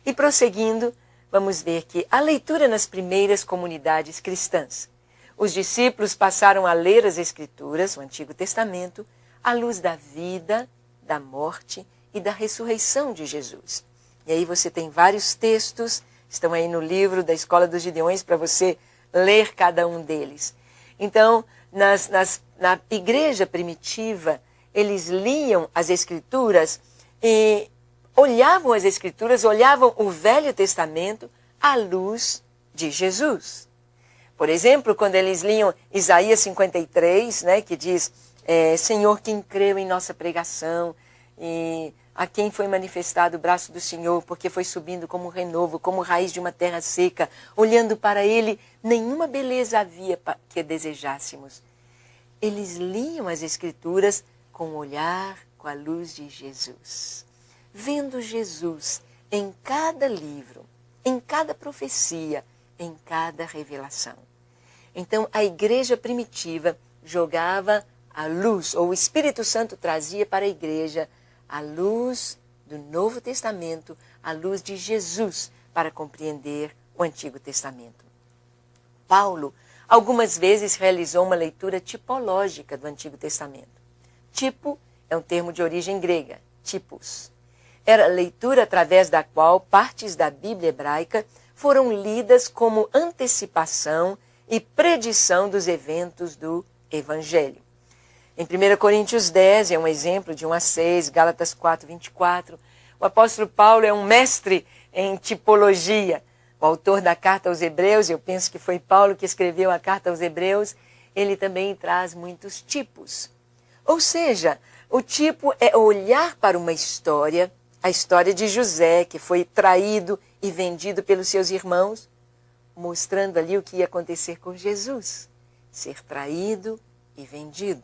E prosseguindo, vamos ver que a leitura nas primeiras comunidades cristãs. Os discípulos passaram a ler as Escrituras, o Antigo Testamento, à luz da vida, da morte e da ressurreição de Jesus. E aí você tem vários textos, estão aí no livro da Escola dos Gideões para você ler cada um deles. Então, na igreja primitiva, eles liam as Escrituras e olhavam as Escrituras, olhavam o Velho Testamento à luz de Jesus. Por exemplo, quando eles liam Isaías 53, né, que diz, Senhor, quem creu em nossa pregação, e a quem foi manifestado o braço do Senhor, porque foi subindo como renovo, como raiz de uma terra seca, olhando para ele, nenhuma beleza havia que desejássemos. Eles liam as Escrituras com o olhar, com a luz de Jesus. Vendo Jesus em cada livro, em cada profecia, em cada revelação. Então, a igreja primitiva jogava a luz, ou o Espírito Santo trazia para a igreja a luz do Novo Testamento à luz de Jesus para compreender o Antigo Testamento. Paulo, algumas vezes, realizou uma leitura tipológica do Antigo Testamento. Tipo é um termo de origem grega, typos. Era a leitura através da qual partes da Bíblia hebraica foram lidas como antecipação e predição dos eventos do Evangelho. Em 1 Coríntios 10, é um exemplo de 1 a 6, Gálatas 4, 24. O apóstolo Paulo é um mestre em tipologia. O autor da carta aos Hebreus, eu penso que foi Paulo que escreveu a carta aos Hebreus, ele também traz muitos tipos. Ou seja, o tipo é olhar para uma história, a história de José, que foi traído e vendido pelos seus irmãos, mostrando ali o que ia acontecer com Jesus, ser traído e vendido.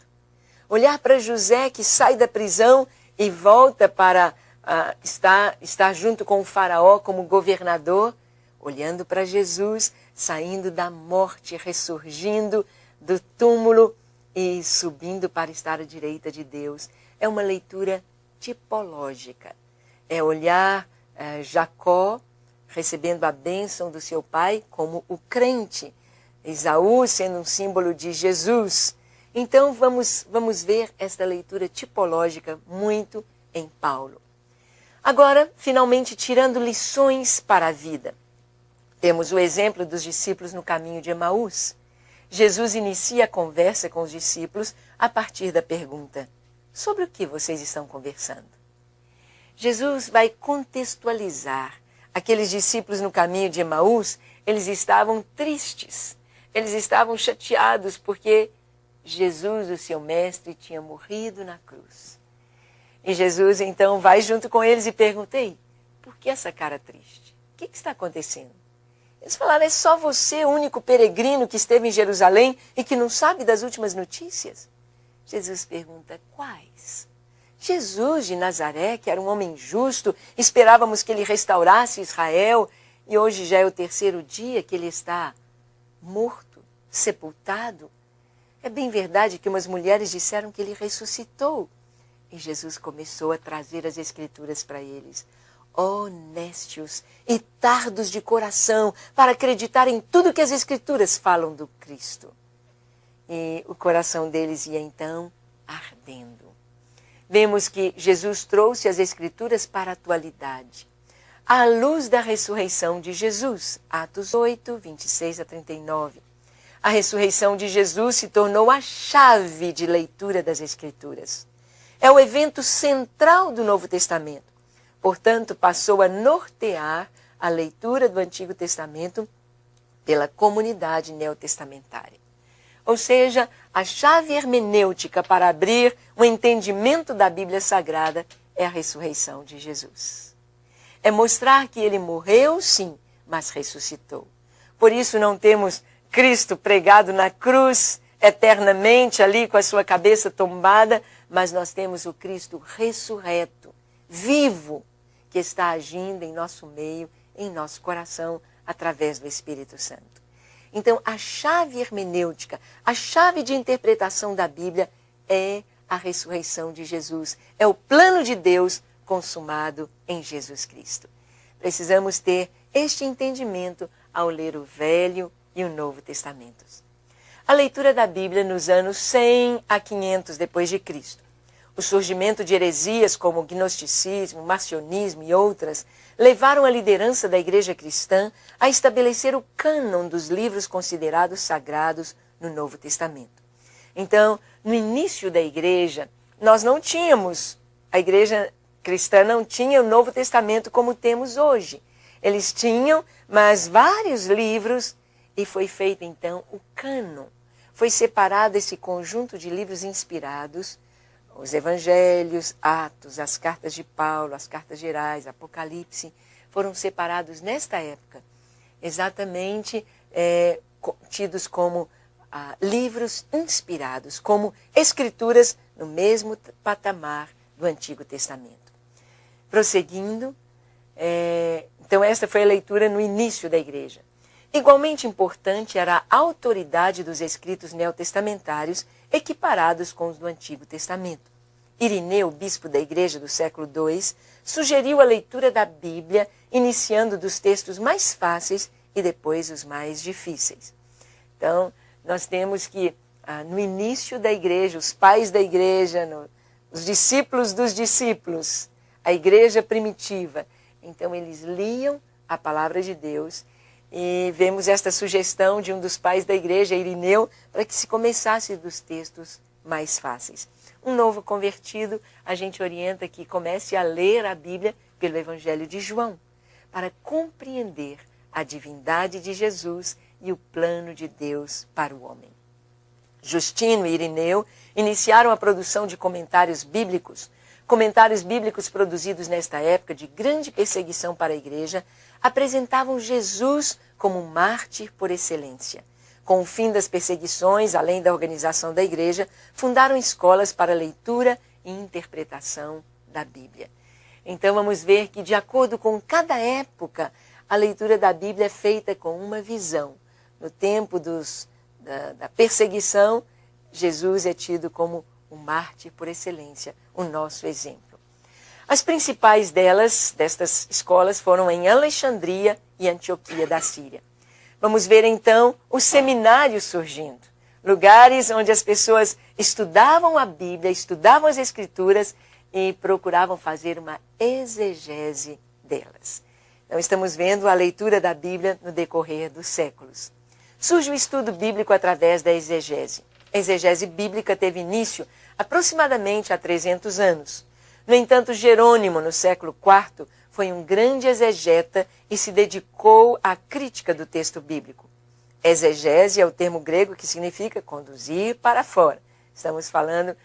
Olhar para José, que sai da prisão e volta para estar junto com o faraó como governador, olhando para Jesus, saindo da morte, ressurgindo do túmulo e subindo para estar à direita de Deus. É uma leitura tipológica. É olhar Jacó recebendo a bênção do seu pai como o crente. Esaú sendo um símbolo de Jesus. Então vamos ver esta leitura tipológica muito em Paulo. Agora, finalmente, tirando lições para a vida. Temos o exemplo dos discípulos no caminho de Emaús. Jesus inicia a conversa com os discípulos a partir da pergunta: sobre o que vocês estão conversando? Jesus vai contextualizar. Aqueles discípulos no caminho de Emaús, eles estavam tristes, eles estavam chateados porque Jesus, o seu mestre, tinha morrido na cruz. E Jesus então vai junto com eles e pergunta: ei, por que essa cara triste? O que está acontecendo? Eles falaram: é só você, o único peregrino que esteve em Jerusalém e que não sabe das últimas notícias? Jesus pergunta: quais? Jesus de Nazaré, que era um homem justo, esperávamos que ele restaurasse Israel, e hoje já é o terceiro dia que ele está morto, sepultado. É bem verdade que umas mulheres disseram que ele ressuscitou. E Jesus começou a trazer as Escrituras para eles. Ó nécios e tardos de coração, para acreditar em tudo que as Escrituras falam do Cristo. E o coração deles ia então ardendo. Vemos que Jesus trouxe as Escrituras para a atualidade. À luz da ressurreição de Jesus, Atos 8, 26 a 39. A ressurreição de Jesus se tornou a chave de leitura das Escrituras. É o evento central do Novo Testamento. Portanto, passou a nortear a leitura do Antigo Testamento pela comunidade neotestamentária. Ou seja, a chave hermenêutica para abrir o entendimento da Bíblia Sagrada é a ressurreição de Jesus. É mostrar que ele morreu, sim, mas ressuscitou. Por isso não temos Cristo pregado na cruz eternamente ali com a sua cabeça tombada, mas nós temos o Cristo ressurreto, vivo, que está agindo em nosso meio, em nosso coração, através do Espírito Santo. Então, a chave hermenêutica, a chave de interpretação da Bíblia é a ressurreição de Jesus. É o plano de Deus consumado em Jesus Cristo. Precisamos ter este entendimento ao ler o Velho e o Novo Testamentos. A leitura da Bíblia nos anos 100 a 500 depois de Cristo. O surgimento de heresias como o gnosticismo, o marcionismo e outras levaram a liderança da igreja cristã a estabelecer o cânon dos livros considerados sagrados no Novo Testamento. Então, no início da igreja, a igreja cristã não tinha o Novo Testamento como temos hoje. Eles tinham, mas vários livros, e foi feito então o cânon. Foi separado esse conjunto de livros inspirados, os evangelhos, Atos, as cartas de Paulo, as cartas gerais, Apocalipse, foram separados nesta época, exatamente tidos como livros inspirados, como escrituras no mesmo patamar do Antigo Testamento. Prosseguindo, então esta foi a leitura no início da igreja. Igualmente importante era a autoridade dos escritos neotestamentários equiparados com os do Antigo Testamento. Irineu, bispo da igreja do século II, sugeriu a leitura da Bíblia, iniciando dos textos mais fáceis e depois os mais difíceis. Então, nós temos que, no início da igreja, os pais da igreja, os discípulos dos discípulos, a igreja primitiva, então eles liam a palavra de Deus e vemos esta sugestão de um dos pais da igreja, Irineu, para que se começasse dos textos mais fáceis. Um novo convertido, a gente orienta que comece a ler a Bíblia pelo Evangelho de João, para compreender a divindade de Jesus e o plano de Deus para o homem. Justino e Irineu iniciaram a produção de comentários bíblicos. Comentários bíblicos produzidos nesta época de grande perseguição para a igreja apresentavam Jesus como mártir por excelência. Com o fim das perseguições, além da organização da igreja, fundaram escolas para leitura e interpretação da Bíblia. Então vamos ver que, de acordo com cada época, a leitura da Bíblia é feita com uma visão. No tempo da perseguição, Jesus é tido como o mártir por excelência, o nosso exemplo. As principais destas escolas, foram em Alexandria e Antioquia da Síria. Vamos ver então os seminários surgindo. Lugares onde as pessoas estudavam a Bíblia, estudavam as Escrituras e procuravam fazer uma exegese delas. Então estamos vendo a leitura da Bíblia no decorrer dos séculos. Surge o estudo bíblico através da exegese. A exegese bíblica teve início aproximadamente há 300 anos. No entanto, Jerônimo, no século IV, foi um grande exegeta e se dedicou à crítica do texto bíblico. Exegese é o termo grego que significa conduzir para fora. Estamos falando,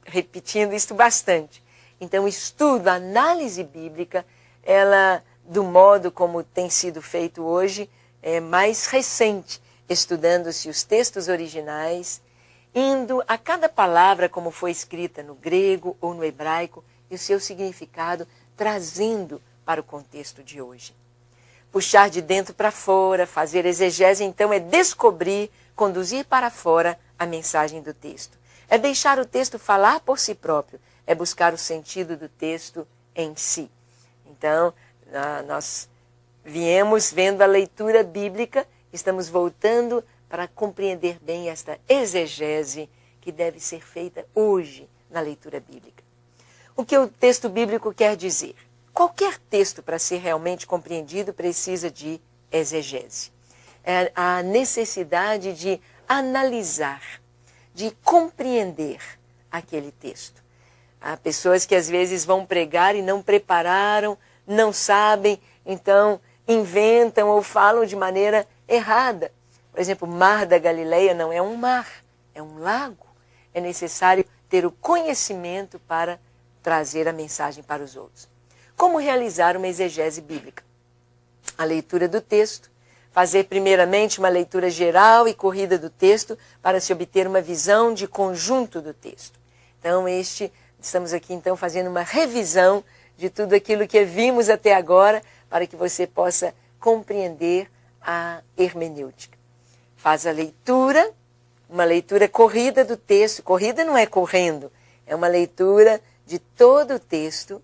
repetindo isto bastante. Então, o estudo, a análise bíblica, ela, do modo como tem sido feito hoje, é mais recente, estudando-se os textos originais, indo a cada palavra como foi escrita no grego ou no hebraico e o seu significado, trazendo para o contexto de hoje. Puxar de dentro para fora, fazer exegese, então, é descobrir, conduzir para fora a mensagem do texto. É deixar o texto falar por si próprio, é buscar o sentido do texto em si. Então, nós viemos vendo a leitura bíblica, estamos voltando para compreender bem esta exegese que deve ser feita hoje na leitura bíblica. O que o texto bíblico quer dizer? Qualquer texto, para ser realmente compreendido, precisa de exegese. É a necessidade de analisar, de compreender aquele texto. Há pessoas que às vezes vão pregar e não prepararam, não sabem, então inventam ou falam de maneira errada. Por exemplo, o Mar da Galileia não é um mar, é um lago. É necessário ter o conhecimento para trazer a mensagem para os outros. Como realizar uma exegese bíblica? A leitura do texto, fazer primeiramente uma leitura geral e corrida do texto para se obter uma visão de conjunto do texto. Então, estamos aqui então fazendo uma revisão de tudo aquilo que vimos até agora para que você possa compreender a hermenêutica. Faz a leitura, uma leitura corrida do texto. Corrida não é correndo, é uma leitura de todo o texto.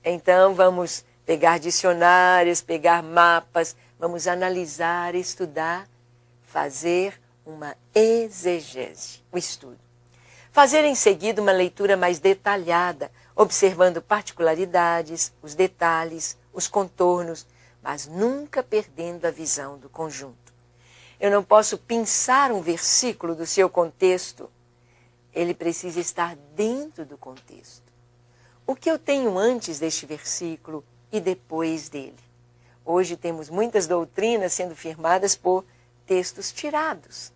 Então vamos pegar dicionários, pegar mapas, vamos analisar, estudar, fazer uma exegese, o estudo. Fazer em seguida uma leitura mais detalhada, observando particularidades, os detalhes, os contornos, mas nunca perdendo a visão do conjunto. Eu não posso pensar um versículo do seu contexto, ele precisa estar dentro do contexto. O que eu tenho antes deste versículo e depois dele? Hoje temos muitas doutrinas sendo firmadas por textos tirados.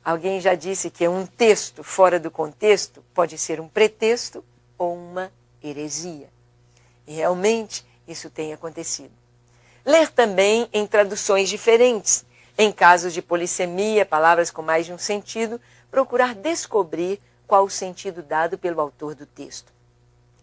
Alguém já disse que um texto fora do contexto pode ser um pretexto ou uma heresia. E realmente isso tem acontecido. Ler também em traduções diferentes. Em casos de polissemia, palavras com mais de um sentido, procurar descobrir qual o sentido dado pelo autor do texto.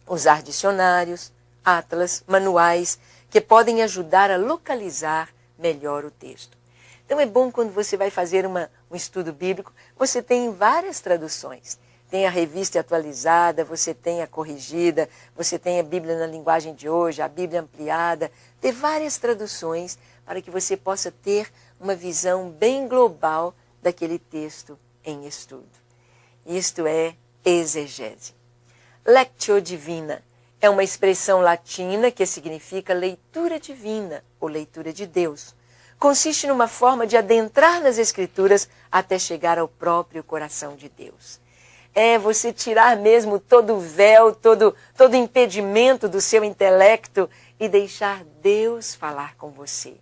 Usar dicionários, atlas, manuais, que podem ajudar a localizar melhor o texto. Então é bom quando você vai fazer um estudo bíblico, você tem várias traduções. tem a revista atualizada, você tem a corrigida, você tem a Bíblia na linguagem de hoje, a Bíblia ampliada, ter várias traduções para que você possa ter uma visão bem global daquele texto em estudo. Isto é exegese. Lectio divina é uma expressão latina que significa leitura divina ou leitura de Deus. Consiste numa forma de adentrar nas Escrituras até chegar ao próprio coração de Deus. É você tirar mesmo todo o véu, todo impedimento do seu intelecto e deixar Deus falar com você.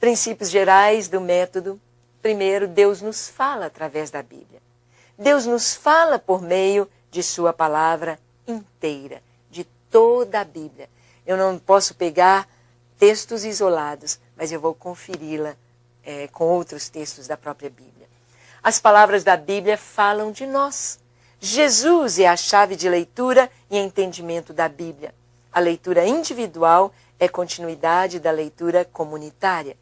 Princípios gerais do método. Primeiro, Deus nos fala através da Bíblia. Deus nos fala por meio de sua palavra inteira, de toda a Bíblia. Eu não posso pegar textos isolados, mas eu vou conferi-la com outros textos da própria Bíblia. As palavras da Bíblia falam de nós. Jesus é a chave de leitura e entendimento da Bíblia. A leitura individual é continuidade da leitura comunitária.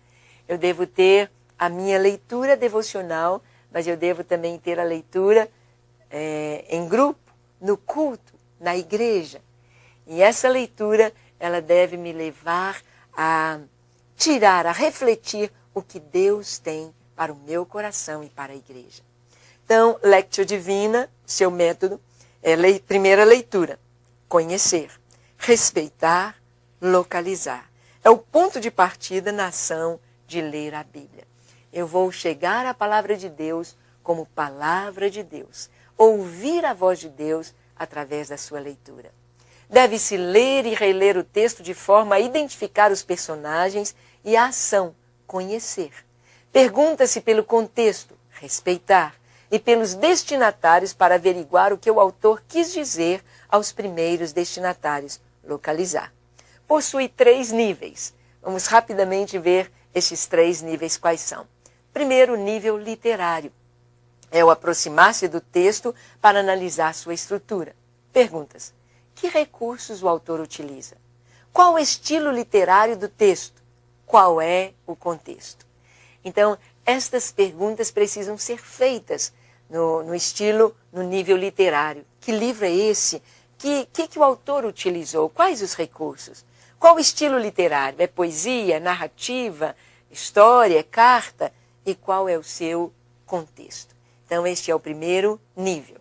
Eu devo ter a minha leitura devocional, mas eu devo também ter a leitura em grupo, no culto, na igreja. E essa leitura, ela deve me levar a tirar, a refletir o que Deus tem para o meu coração e para a igreja. Então, Lectio Divina, seu método, é primeira leitura, conhecer, respeitar, localizar. É o ponto de partida na ação de ler a Bíblia. Eu vou chegar à palavra de Deus como palavra de Deus, ouvir a voz de Deus através da sua leitura. Deve-se ler e reler o texto de forma a identificar os personagens e a ação, conhecer. Pergunta-se pelo contexto, respeitar, e pelos destinatários para averiguar o que o autor quis dizer aos primeiros destinatários, localizar. Possui 3 níveis. Vamos rapidamente ver estes 3 níveis quais são. Primeiro, nível literário. É o aproximar-se do texto para analisar sua estrutura. Perguntas. Que recursos o autor utiliza? Qual o estilo literário do texto? Qual é o contexto? Então, estas perguntas precisam ser feitas no nível literário. Que livro é esse? Que o autor utilizou? Quais os recursos? Qual o estilo literário? É poesia, narrativa, história, carta? E qual é o seu contexto? Então, este é o primeiro nível.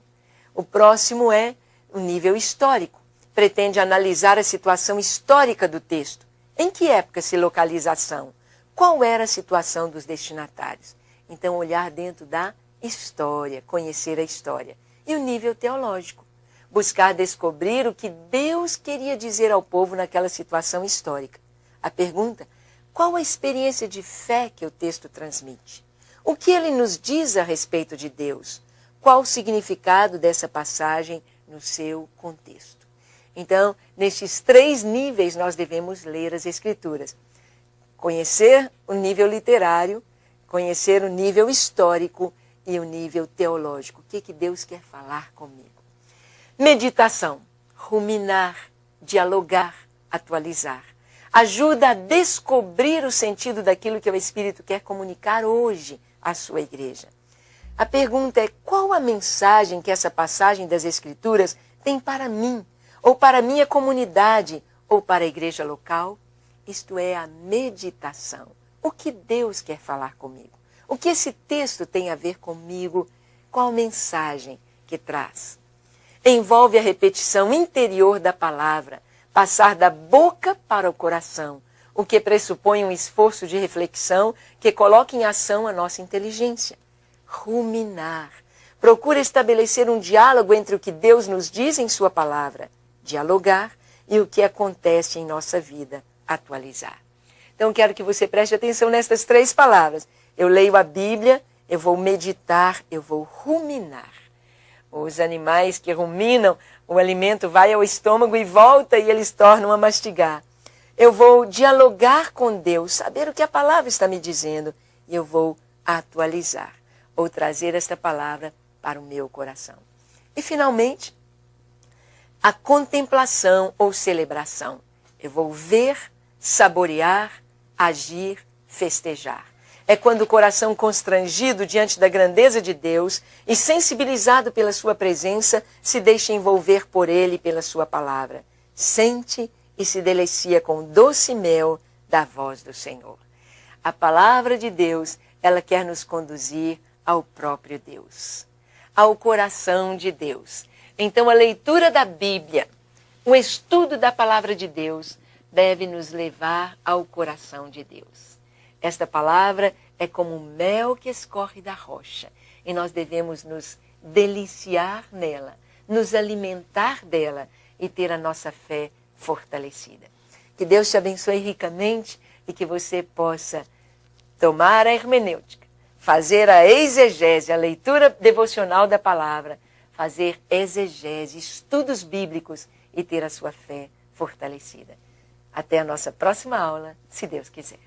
O próximo é o nível histórico. Pretende analisar a situação histórica do texto. Em que época se localiza a ação? Qual era a situação dos destinatários? Então, olhar dentro da história, conhecer a história. E o nível teológico. Buscar descobrir o que Deus queria dizer ao povo naquela situação histórica. A pergunta, qual a experiência de fé que o texto transmite? O que ele nos diz a respeito de Deus? Qual o significado dessa passagem no seu contexto? Então, nestes 3 níveis nós devemos ler as Escrituras. Conhecer o nível literário, conhecer o nível histórico e o nível teológico. O que Deus quer falar comigo? Meditação, ruminar, dialogar, atualizar. Ajuda a descobrir o sentido daquilo que o Espírito quer comunicar hoje à sua igreja. A pergunta é, qual a mensagem que essa passagem das Escrituras tem para mim, ou para a minha comunidade, ou para a igreja local? Isto é a meditação. O que Deus quer falar comigo? O que esse texto tem a ver comigo? Qual a mensagem que traz? Envolve a repetição interior da palavra, passar da boca para o coração, o que pressupõe um esforço de reflexão que coloca em ação a nossa inteligência. Ruminar. Procura estabelecer um diálogo entre o que Deus nos diz em sua palavra, dialogar, e o que acontece em nossa vida, atualizar. Então, quero que você preste atenção nestas 3 palavras. Eu leio a Bíblia, eu vou meditar, eu vou ruminar. Os animais que ruminam, o alimento vai ao estômago e volta e eles tornam a mastigar. Eu vou dialogar com Deus, saber o que a palavra está me dizendo, e eu vou atualizar, ou trazer esta palavra para o meu coração. E, finalmente, a contemplação ou celebração. Eu vou ver, saborear, agir, festejar. É quando o coração constrangido diante da grandeza de Deus e sensibilizado pela sua presença se deixa envolver por Ele e pela sua palavra. Sente e se delicia com o doce mel da voz do Senhor. A palavra de Deus, ela quer nos conduzir ao próprio Deus, ao coração de Deus. Então a leitura da Bíblia, o estudo da palavra de Deus deve nos levar ao coração de Deus. Esta palavra é como mel que escorre da rocha e nós devemos nos deliciar nela, nos alimentar dela e ter a nossa fé fortalecida. Que Deus te abençoe ricamente e que você possa tomar a hermenêutica, fazer a exegese, a leitura devocional da palavra, fazer exegese, estudos bíblicos e ter a sua fé fortalecida. Até a nossa próxima aula, se Deus quiser.